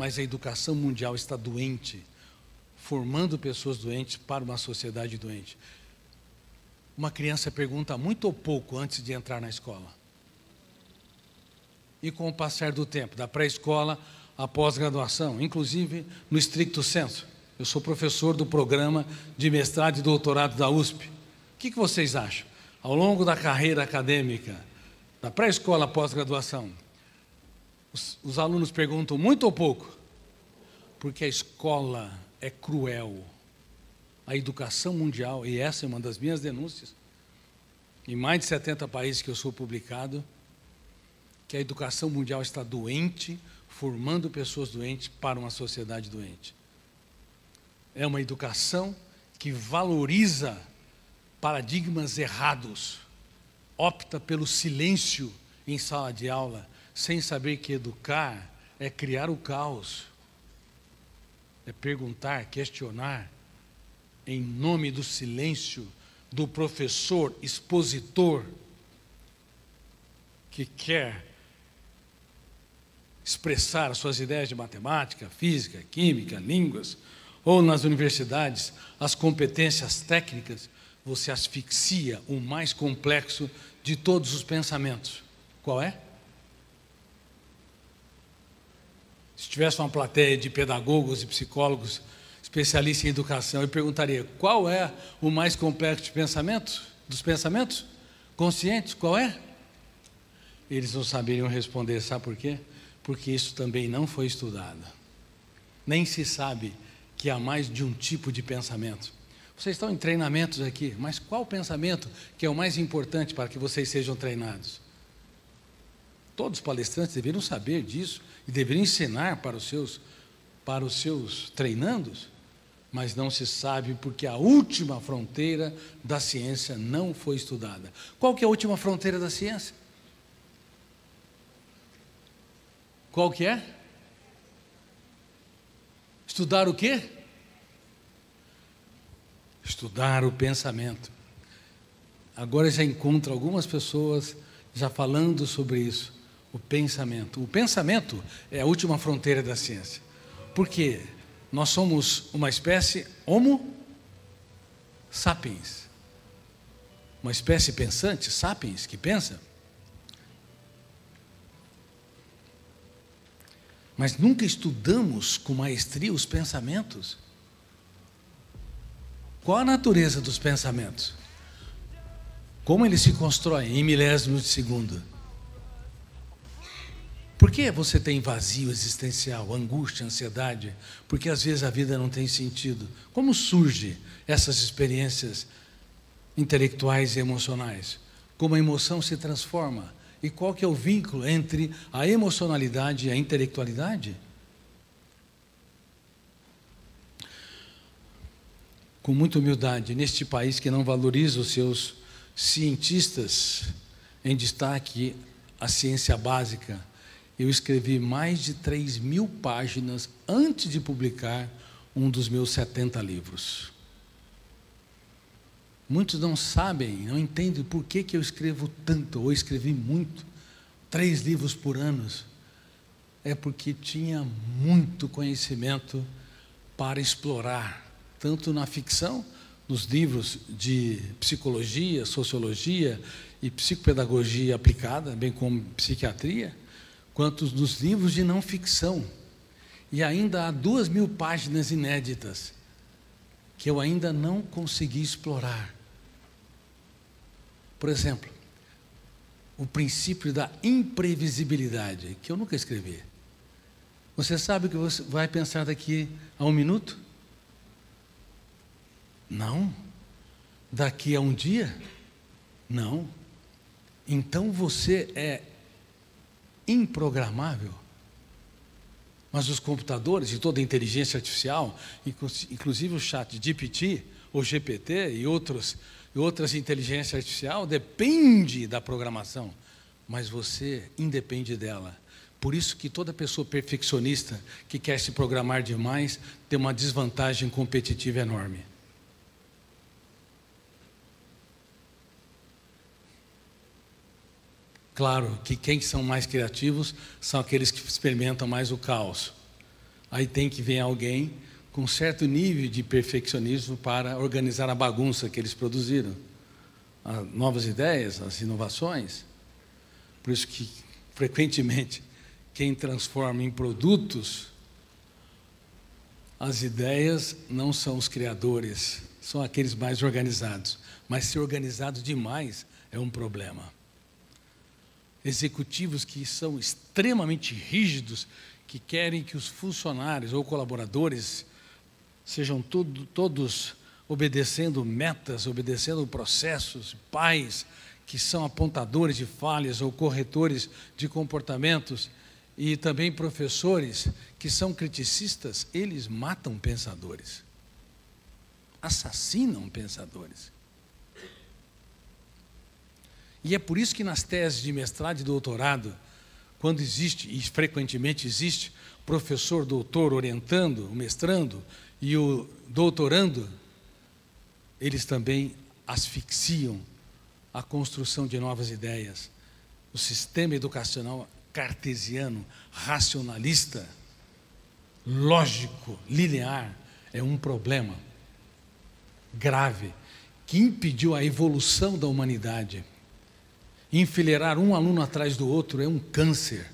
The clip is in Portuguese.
mas a educação mundial está doente, formando pessoas doentes para uma sociedade doente. Uma criança pergunta muito ou pouco antes de entrar na escola. E com o passar do tempo, da pré-escola à pós-graduação, inclusive no estricto senso. Eu sou professor do programa de mestrado e doutorado da USP. O que vocês acham? Ao longo da carreira acadêmica, da pré-escola à pós-graduação, os alunos perguntam muito ou pouco? Porque a escola é cruel. A educação mundial, e essa é uma das minhas denúncias, em mais de 70 países que eu sou publicado, que a educação mundial está doente, formando pessoas doentes para uma sociedade doente. É uma educação que valoriza paradigmas errados, opta pelo silêncio em sala de aula, sem saber que educar é criar o caos, é perguntar, questionar, em nome do silêncio do professor expositor que quer expressar suas ideias de matemática, física, química, línguas, ou nas universidades, as competências técnicas, você asfixia o mais complexo de todos os pensamentos. Qual é? Se tivesse uma plateia de pedagogos e psicólogos especialistas em educação, eu perguntaria, qual é o mais complexo de pensamentos? Dos pensamentos conscientes, qual é? Eles não saberiam responder, sabe por quê? Porque isso também não foi estudado. Nem se sabe que há mais de um tipo de pensamento. Vocês estão em treinamentos aqui, mas qual pensamento que é o mais importante para que vocês sejam treinados? Todos os palestrantes deveriam saber disso e deveriam ensinar para os seus treinandos, mas não se sabe porque a última fronteira da ciência não foi estudada. Qual que é a última fronteira da ciência? Qual que é? Estudar o quê? Estudar o pensamento. Agora já encontro algumas pessoas já falando sobre isso. O pensamento. O pensamento é a última fronteira da ciência. Por quê? Nós somos uma espécie Homo sapiens. Uma espécie pensante, sapiens, que pensa. Mas nunca estudamos com maestria os pensamentos. Qual a natureza dos pensamentos? Como eles se constroem em milésimos de segundo? Por que você tem vazio existencial, angústia, ansiedade? Porque às vezes a vida não tem sentido. Como surgem essas experiências intelectuais e emocionais? Como a emoção se transforma? E qual que é o vínculo entre a emocionalidade e a intelectualidade? Com muita humildade, neste país que não valoriza os seus cientistas, em destaque a ciência básica, eu escrevi mais de 3.000 páginas antes de publicar um dos meus 70 livros. Muitos não sabem, não entendem por que eu escrevo tanto, ou escrevi muito, 3 livros por ano. É porque tinha muito conhecimento para explorar, tanto na ficção, nos livros de psicologia, sociologia e psicopedagogia aplicada, bem como psiquiatria, quanto nos livros de não ficção. E ainda há 2.000 páginas inéditas que eu ainda não consegui explorar. Por exemplo, o princípio da imprevisibilidade, que eu nunca escrevi. Você sabe o que você vai pensar daqui a 1 minuto? Não. Daqui a 1 dia? Não. Então você é improgramável. Mas os computadores e toda a inteligência artificial, inclusive o chat GPT, ou GPT e outras inteligências artificiais, depende da programação, mas você independe dela. Por isso que toda pessoa perfeccionista que quer se programar demais tem uma desvantagem competitiva enorme. Claro que quem são mais criativos são aqueles que experimentam mais o caos. Aí tem que vir alguém com certo nível de perfeccionismo para organizar a bagunça que eles produziram. As novas ideias, as inovações. Por isso que, frequentemente, quem transforma em produtos, as ideias não são os criadores, são aqueles mais organizados. Mas ser organizado demais é um problema. Executivos que são extremamente rígidos, que querem que os funcionários ou colaboradores sejam todos obedecendo metas, obedecendo processos, pais que são apontadores de falhas ou corretores de comportamentos, e também professores que são criticistas, eles matam pensadores, assassinam pensadores. E é por isso que nas teses de mestrado e doutorado, quando existe, e frequentemente existe, professor, doutor orientando, o mestrando e o doutorando, eles também asfixiam a construção de novas ideias. O sistema educacional cartesiano, racionalista, lógico, linear, é um problema grave que impediu a evolução da humanidade. Enfileirar um aluno atrás do outro é um câncer.